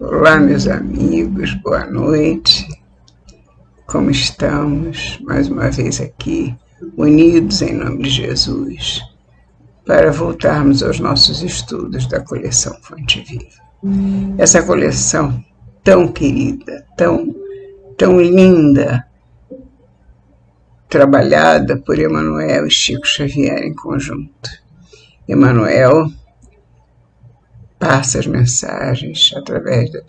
Olá, meus amigos, boa noite. Como estamos? Mais uma vez aqui, unidos em nome de Jesus, para voltarmos aos nossos estudos da coleção Fonte Viva. Essa coleção tão querida, tão linda, trabalhada por Emmanuel e Chico Xavier em conjunto. Emmanuel passa as mensagens através da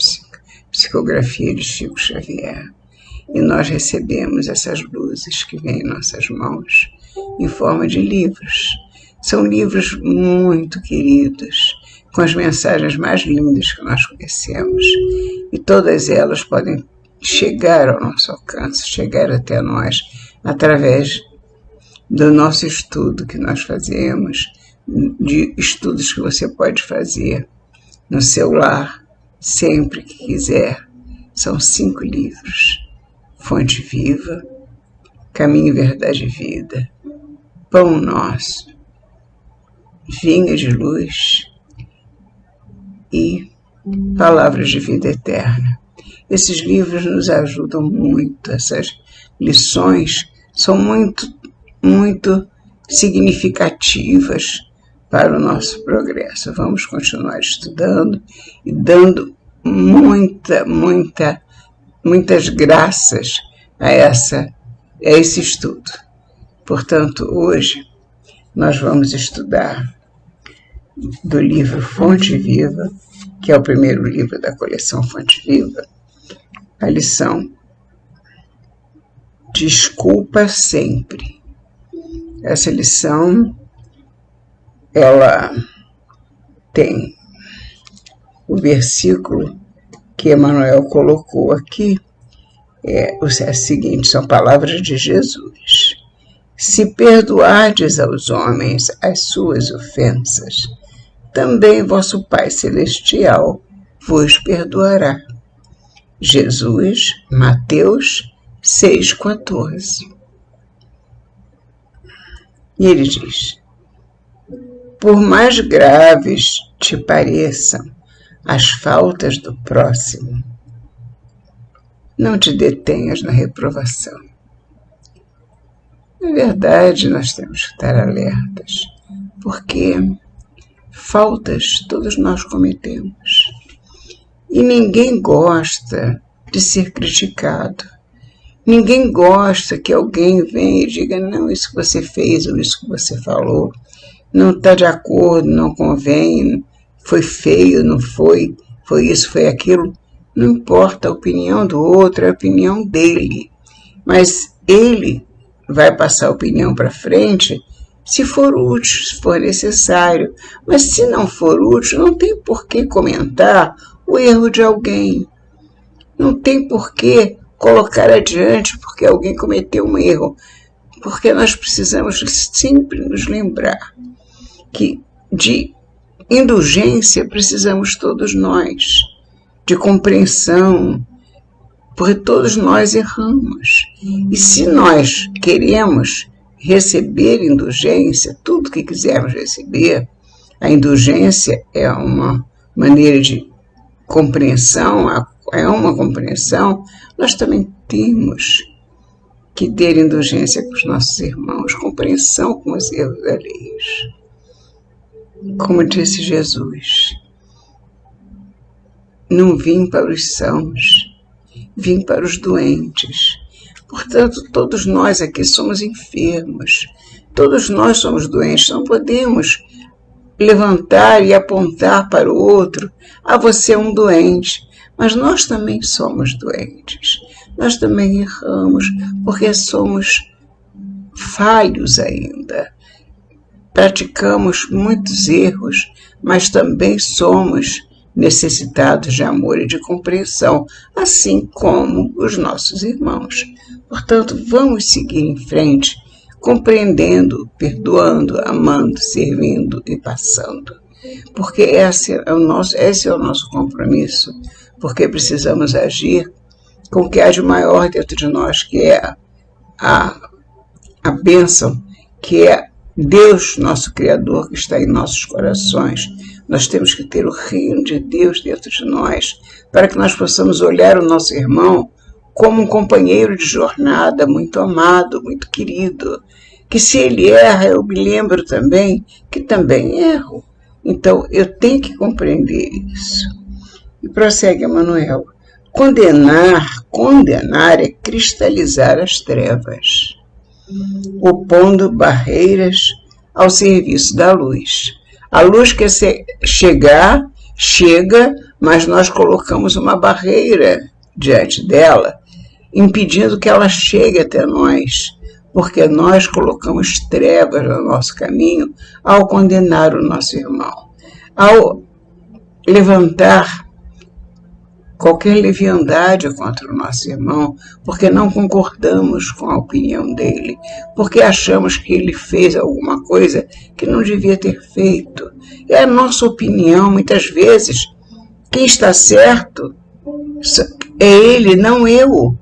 psicografia de Chico Xavier. E nós recebemos essas luzes que vêm em nossas mãos em forma de livros. São livros muito queridos, com as mensagens mais lindas que nós conhecemos. E todas elas podem chegar ao nosso alcance, chegar até nós, através do nosso estudo que nós fazemos, de estudos que você pode fazer no seu lar, sempre que quiser. São 5 livros: Fonte Viva, Caminho, Verdade e Vida, Pão Nosso, Vinha de Luz e Palavras de Vida Eterna. Esses livros nos ajudam muito, essas lições são muito significativas para o nosso progresso. Vamos continuar estudando e dando muitas graças a esse estudo. Portanto, hoje nós vamos estudar do livro Fonte Viva, que é o primeiro livro da coleção Fonte Viva, a lição Desculpa Sempre. Essa lição, ela tem o versículo que Emmanuel colocou aqui, é o seguinte, são palavras de Jesus: se perdoardes aos homens as suas ofensas, também vosso Pai Celestial vos perdoará. Jesus, Mateus 6,14. E ele diz: por mais graves te pareçam as faltas do próximo, não te detenhas na reprovação. Na verdade, nós temos que estar alertas, porque faltas todos nós cometemos. E ninguém gosta de ser criticado. Ninguém gosta que alguém venha e diga: não, isso que você fez ou isso que você falou não está de acordo, não convém, foi feio, não foi, foi isso, foi aquilo. Não importa a opinião do outro, é a opinião dele. Mas ele vai passar a opinião para frente se for útil, se for necessário. Mas se não for útil, não tem por que comentar o erro de alguém. Não tem por que colocar adiante porque alguém cometeu um erro. Porque nós precisamos sempre nos lembrar que de indulgência precisamos todos nós, de compreensão, porque todos nós erramos. E se nós queremos receber indulgência, tudo que quisermos receber, a indulgência é uma maneira de compreensão, nós também temos que ter indulgência com os nossos irmãos, compreensão com os erros alheios. Como disse Jesus: não vim para os sãos, vim para os doentes. Portanto, todos nós aqui somos enfermos, todos nós somos doentes, não podemos levantar e apontar para o outro: ah, você é um doente. Mas nós também somos doentes, nós também erramos, porque somos falhos ainda. Praticamos muitos erros mas também somos necessitados de amor e de compreensão, assim como os nossos irmãos. Portanto, vamos seguir em frente, compreendendo, perdoando, amando, servindo e passando. Porque esse é o nosso compromisso, porque precisamos agir com o que há de maior dentro de nós, que é a bênção, que é Deus, nosso Criador, que está em nossos corações. Nós temos que ter o reino de Deus dentro de nós, para que nós possamos olhar o nosso irmão como um companheiro de jornada, muito amado, muito querido, que se ele erra, eu me lembro também que também erro. Então, eu tenho que compreender isso. E prossegue Emmanuel. Condenar é cristalizar as trevas, opondo barreiras ao serviço da luz. A luz quer chega, mas nós colocamos uma barreira diante dela, impedindo que ela chegue até nós, porque nós colocamos trevas no nosso caminho ao condenar o nosso irmão, ao levantar qualquer leviandade contra o nosso irmão, porque não concordamos com a opinião dele, porque achamos que ele fez alguma coisa que não devia ter feito. É a nossa opinião, muitas vezes, quem está certo é ele, não eu,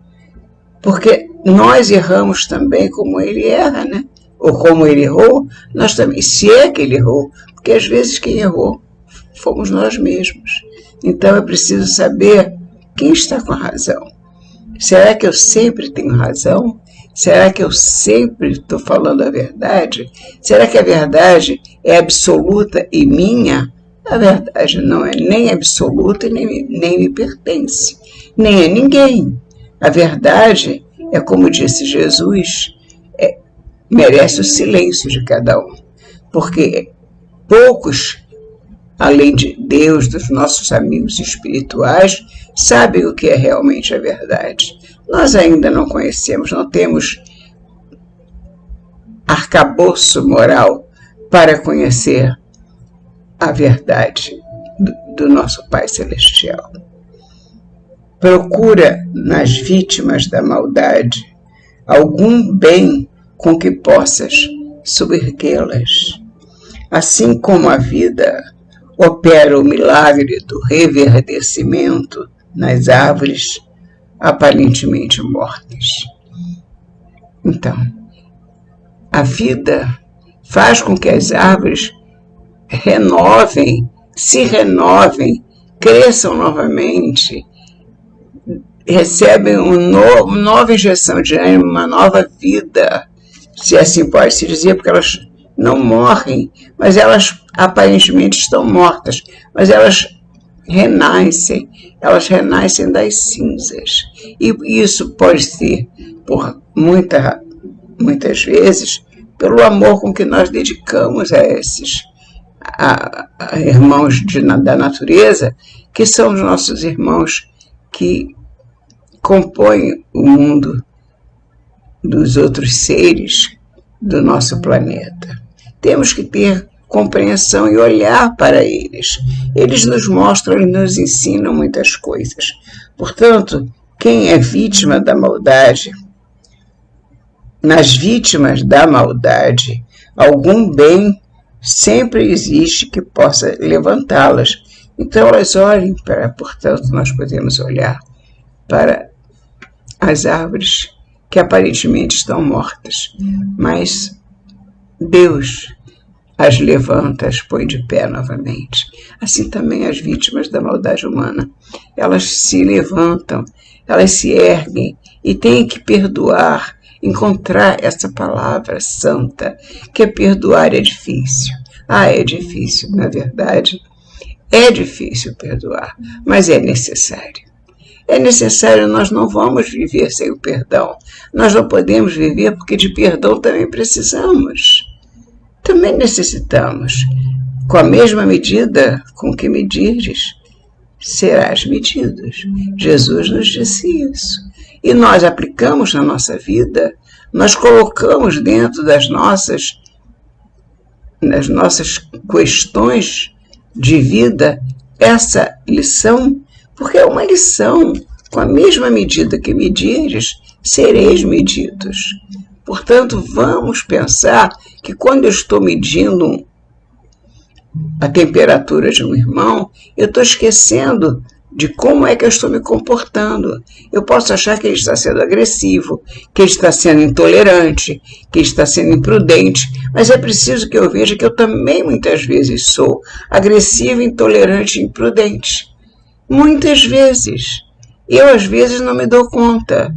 porque nós erramos também como ele erra, né? Ou como ele errou, nós também, se é que ele errou, porque às vezes quem errou fomos nós mesmos. Então é preciso saber quem está com a razão. Será que eu sempre tenho razão? Será que eu sempre estou falando a verdade? Será que a verdade é absoluta e minha? A verdade não é nem absoluta e nem me pertence, nem a ninguém. A verdade é, como disse Jesus, merece o silêncio de cada um, porque poucos, além de Deus, dos nossos amigos espirituais, sabem o que é realmente a verdade. Nós ainda não conhecemos, não temos arcabouço moral para conhecer a verdade do nosso Pai Celestial. Procura nas vítimas da maldade algum bem com que possas soerguê-las. Assim como a vida opera o milagre do reverdecimento nas árvores aparentemente mortas. Então, a vida faz com que as árvores se renovem, cresçam novamente, recebem uma nova injeção de ânimo, uma nova vida, se assim pode se dizer, porque elas não morrem, mas elas aparentemente estão mortas, mas elas renascem das cinzas. E isso pode ser, por muitas vezes, pelo amor com que nós dedicamos a esses irmãos da natureza, que são os nossos irmãos que compõem o mundo dos outros seres do nosso planeta. Temos que ter compreensão e olhar para eles. Eles nos mostram e nos ensinam muitas coisas. Portanto, quem é vítima da maldade, nas vítimas da maldade, algum bem sempre existe que possa levantá-las. Então, elas olhem portanto, nós podemos olhar para as árvores que aparentemente estão mortas, mas Deus as levanta, as põe de pé novamente. Assim também as vítimas da maldade humana. Elas se levantam, elas se erguem e têm que perdoar, encontrar essa palavra santa, que é perdoar é difícil. É difícil, na verdade. É difícil perdoar, mas é necessário. É necessário, nós não vamos viver sem o perdão. Nós não podemos viver porque de perdão também precisamos. Também necessitamos. Com a mesma medida com que medires, serás medido. Jesus nos disse isso. E nós aplicamos na nossa vida, nós colocamos dentro das nossas questões de vida essa lição, porque é uma lição. Com a mesma medida que medires, sereis medidos. Portanto, vamos pensar que quando eu estou medindo a temperatura de um irmão, eu estou esquecendo de como é que eu estou me comportando. Eu posso achar que ele está sendo agressivo, que ele está sendo intolerante, que ele está sendo imprudente, mas é preciso que eu veja que eu também muitas vezes sou agressivo, intolerante e imprudente. Muitas vezes. Eu, às vezes, não me dou conta.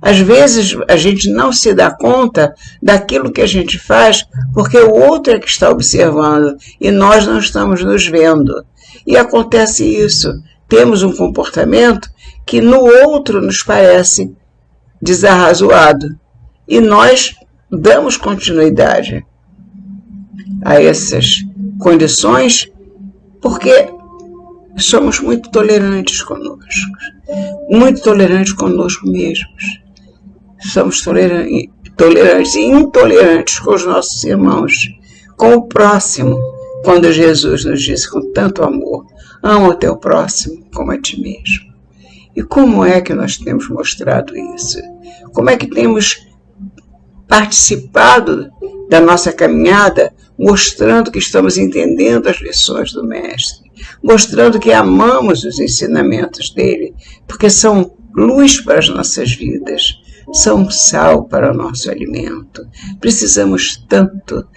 Às vezes, a gente não se dá conta daquilo que a gente faz porque o outro é que está observando e nós não estamos nos vendo. E acontece isso. Temos um comportamento que no outro nos parece desarrazoado. E nós damos continuidade a essas condições porque somos muito tolerantes conosco. Muito tolerantes conosco mesmos. Somos tolerantes e intolerantes com os nossos irmãos, com o próximo, quando Jesus nos disse com tanto amor, ama o teu próximo como a ti mesmo. E como é que nós temos mostrado isso? Como é que temos participado da nossa caminhada, mostrando que estamos entendendo as lições do Mestre, mostrando que amamos os ensinamentos dele, porque são luz para as nossas vidas, são sal para o nosso alimento. Precisamos tanto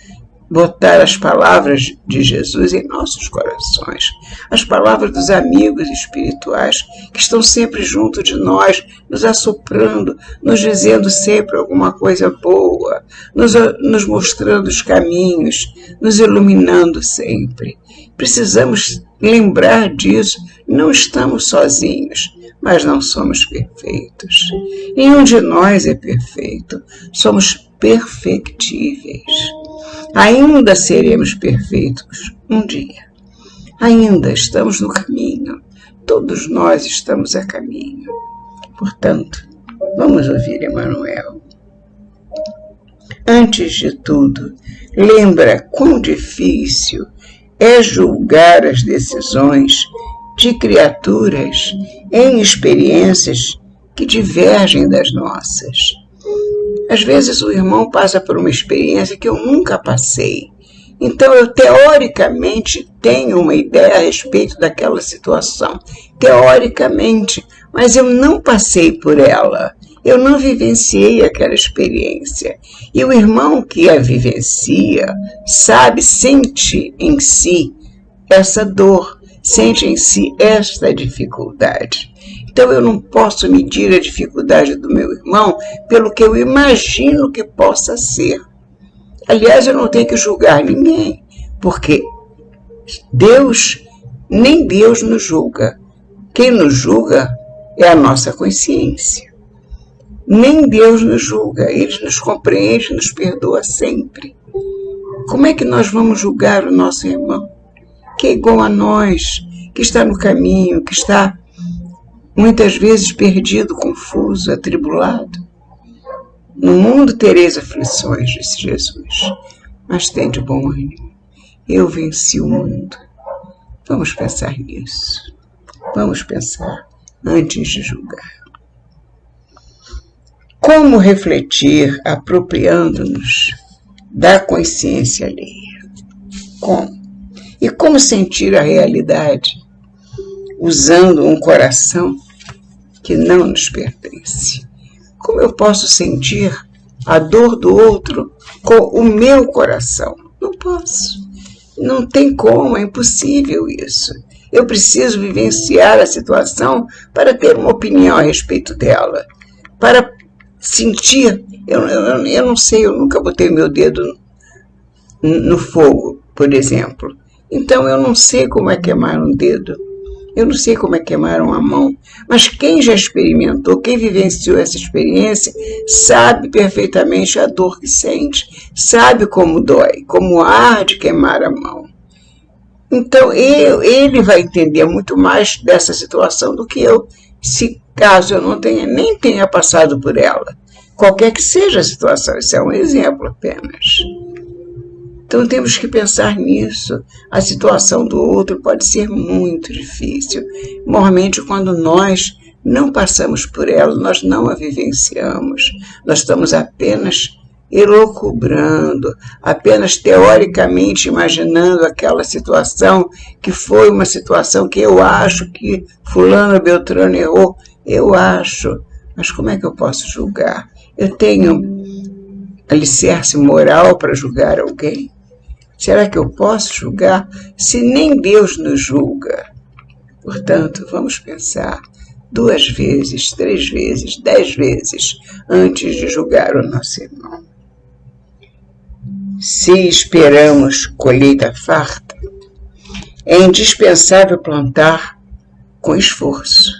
botar as palavras de Jesus em nossos corações, as palavras dos amigos espirituais que estão sempre junto de nós, nos assoprando, nos dizendo sempre alguma coisa boa, nos mostrando os caminhos, nos iluminando sempre. Precisamos lembrar disso. Não estamos sozinhos, mas não somos perfeitos. Nenhum de nós é perfeito. Somos perfectíveis. Ainda seremos perfeitos um dia. Ainda estamos no caminho. Todos nós estamos a caminho. Portanto, vamos ouvir Emmanuel. Antes de tudo, lembra quão difícil é julgar as decisões de criaturas em experiências que divergem das nossas. Às vezes o irmão passa por uma experiência que eu nunca passei. Então eu teoricamente tenho uma ideia a respeito daquela situação. Teoricamente, mas eu não passei por ela. Eu não vivenciei aquela experiência. E o irmão que a vivencia sabe, sente em si essa dor, sente em si esta dificuldade. Então eu não posso medir a dificuldade do meu irmão pelo que eu imagino que possa ser. Aliás, eu não tenho que julgar ninguém, porque nem Deus nos julga. Quem nos julga é a nossa consciência. Nem Deus nos julga, Ele nos compreende, nos perdoa sempre. Como é que nós vamos julgar o nosso irmão, que é igual a nós, que está no caminho, que está muitas vezes perdido, confuso, atribulado? No mundo tereis aflições, disse Jesus, mas tende bom ânimo. Eu venci o mundo. Vamos pensar nisso. Vamos pensar antes de julgar. Como refletir apropriando-nos da consciência alheia? Como? E como sentir a realidade usando um coração que não nos pertence? Como eu posso sentir a dor do outro com o meu coração? Não posso. Não tem como, é impossível isso. Eu preciso vivenciar a situação para ter uma opinião a respeito dela. Para sentir, eu não sei, eu nunca botei meu dedo no fogo, por exemplo. Então eu não sei como é queimar um dedo. Eu não sei como é queimar uma mão, mas quem já experimentou, quem vivenciou essa experiência, sabe perfeitamente a dor que sente, sabe como dói, como arde queimar a mão. Então ele vai entender muito mais dessa situação do que eu, se caso eu nem tenha passado por ela. Qualquer que seja a situação, isso é um exemplo apenas. Então temos que pensar nisso. A situação do outro pode ser muito difícil. Normalmente, quando nós não passamos por ela, nós não a vivenciamos. Nós estamos apenas elucubrando, apenas teoricamente imaginando aquela situação que foi uma situação que eu acho que fulano Beltrano errou. Eu acho, mas como é que eu posso julgar? Eu tenho alicerce moral para julgar alguém? Será que eu posso julgar se nem Deus nos julga? Portanto, vamos pensar 2 vezes, 3 vezes, 10 vezes antes de julgar o nosso irmão. Se esperamos colheita farta, é indispensável plantar com esforço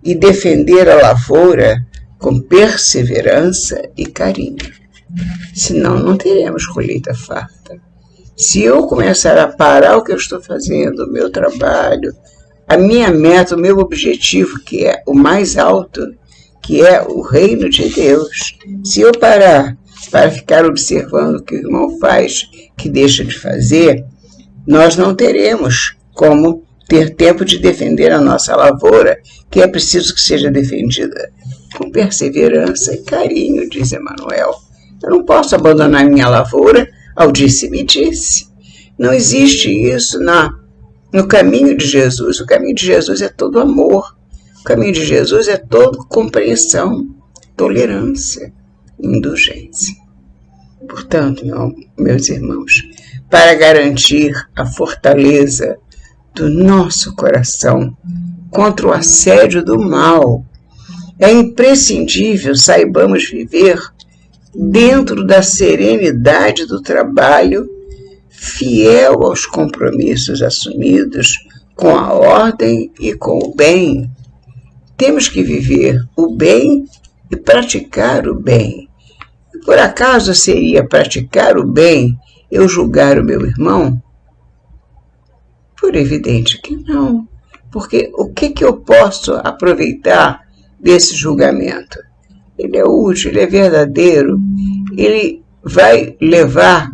e defender a lavoura com perseverança e carinho. Senão não teremos colheita farta. Se eu começar a parar o que eu estou fazendo, o meu trabalho, a minha meta, o meu objetivo, que é o mais alto, que é o reino de Deus, se eu parar para ficar observando o que o irmão faz, que deixa de fazer, nós não teremos como ter tempo de defender a nossa lavoura, que é preciso que seja defendida com perseverança e carinho, diz Emmanuel. Eu não posso abandonar minha lavoura ao disse-me-disse. Não existe isso no caminho de Jesus. O caminho de Jesus é todo amor. O caminho de Jesus é todo compreensão, tolerância, indulgência. Portanto, meus irmãos, para garantir a fortaleza do nosso coração contra o assédio do mal, é imprescindível saibamos viver dentro da serenidade do trabalho, fiel aos compromissos assumidos com a ordem e com o bem. Temos que viver o bem e praticar o bem. Por acaso seria praticar o bem eu julgar o meu irmão? Por evidente que não. Porque o que eu posso aproveitar desse julgamento? Ele é útil, ele é verdadeiro, ele vai levar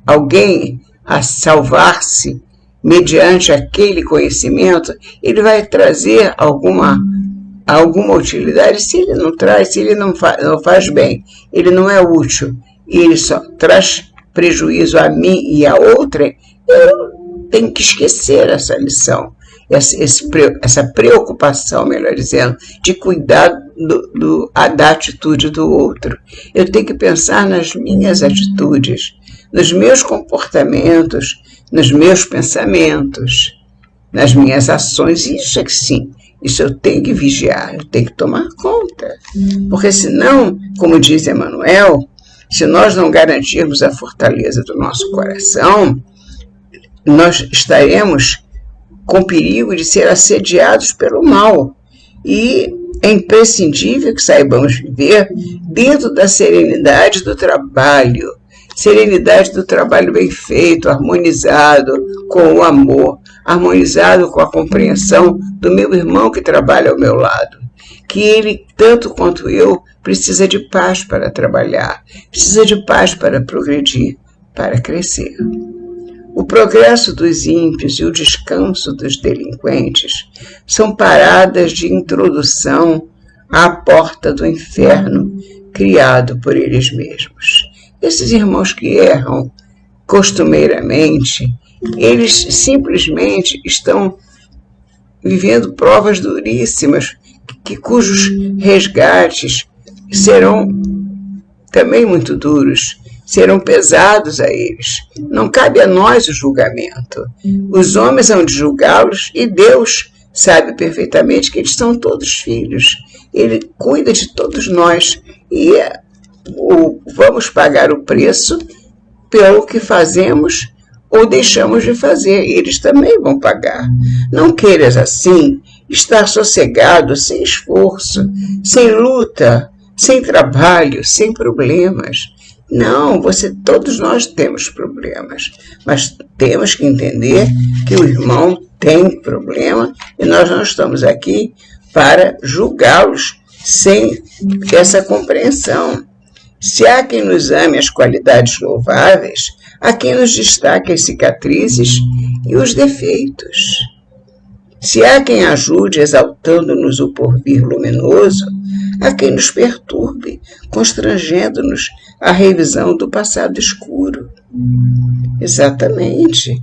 alguém a salvar-se mediante aquele conhecimento, ele vai trazer alguma utilidade. Se ele não traz, se ele não faz bem, ele não é útil, e ele só traz prejuízo a mim e a outra, eu tenho que esquecer essa lição, essa preocupação, melhor dizendo, de cuidar da atitude do outro. Eu tenho que pensar nas minhas atitudes, nos meus comportamentos, nos meus pensamentos, nas minhas ações. Isso é que sim, isso eu tenho que vigiar, eu tenho que tomar conta. Porque senão, como diz Emmanuel, se nós não garantirmos a fortaleza do nosso coração, nós estaremos com perigo de ser assediados pelo mal. E é imprescindível que saibamos viver dentro da serenidade do trabalho. Serenidade do trabalho bem feito, harmonizado com o amor, harmonizado com a compreensão do meu irmão que trabalha ao meu lado. Que ele, tanto quanto eu, precisa de paz para trabalhar, precisa de paz para progredir, para crescer. O progresso dos ímpios e o descanso dos delinquentes são paradas de introdução à porta do inferno criado por eles mesmos. Esses irmãos que erram costumeiramente, eles simplesmente estão vivendo provas duríssimas, cujos resgates serão também muito duros, serão pesados a eles. Não cabe a nós o julgamento. Os homens hão de julgá-los e Deus sabe perfeitamente que eles são todos filhos. Ele cuida de todos nós e vamos pagar o preço pelo que fazemos ou deixamos de fazer. Eles também vão pagar. Não queiras assim estar sossegado, sem esforço, sem luta, sem trabalho, sem problemas. Não, todos nós temos problemas, mas temos que entender que o irmão tem problema e nós não estamos aqui para julgá-los sem essa compreensão. Se há quem nos ame as qualidades louváveis, há quem nos destaque as cicatrizes e os defeitos. Se há quem ajude exaltando-nos o porvir luminoso, há quem nos perturbe, constrangendo-nos à revisão do passado escuro. Exatamente.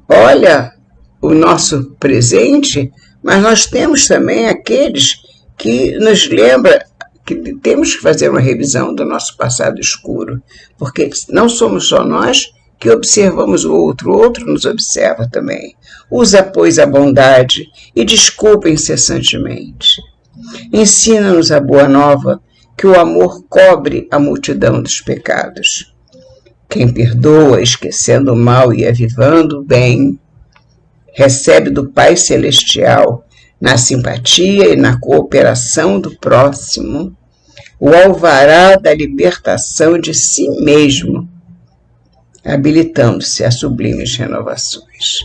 Olha o nosso presente, mas nós temos também aqueles que nos lembram que temos que fazer uma revisão do nosso passado escuro, porque não somos só nós que observamos o outro nos observa também. Usa, pois, a bondade e desculpa incessantemente. Ensina-nos a boa nova, que o amor cobre a multidão dos pecados. Quem perdoa, esquecendo o mal e avivando o bem, recebe do Pai Celestial, na simpatia e na cooperação do próximo, o alvará da libertação de si mesmo, habilitando-se a sublimes renovações.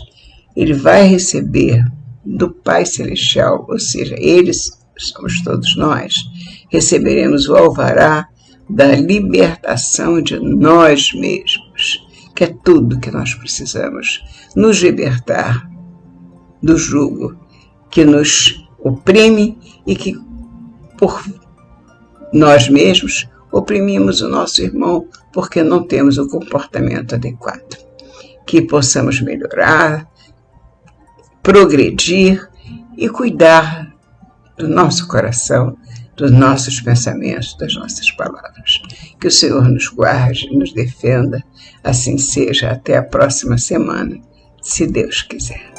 Ele vai receber do Pai Celestial, ou seja, eles somos todos nós, receberemos o alvará da libertação de nós mesmos, que é tudo que nós precisamos, nos libertar do jugo que nos oprime e que, por nós mesmos, oprimimos o nosso irmão porque não temos o comportamento adequado. Que possamos melhorar, progredir e cuidar do nosso coração, dos nossos pensamentos, das nossas palavras. Que o Senhor nos guarde, nos defenda, assim seja até a próxima semana, se Deus quiser.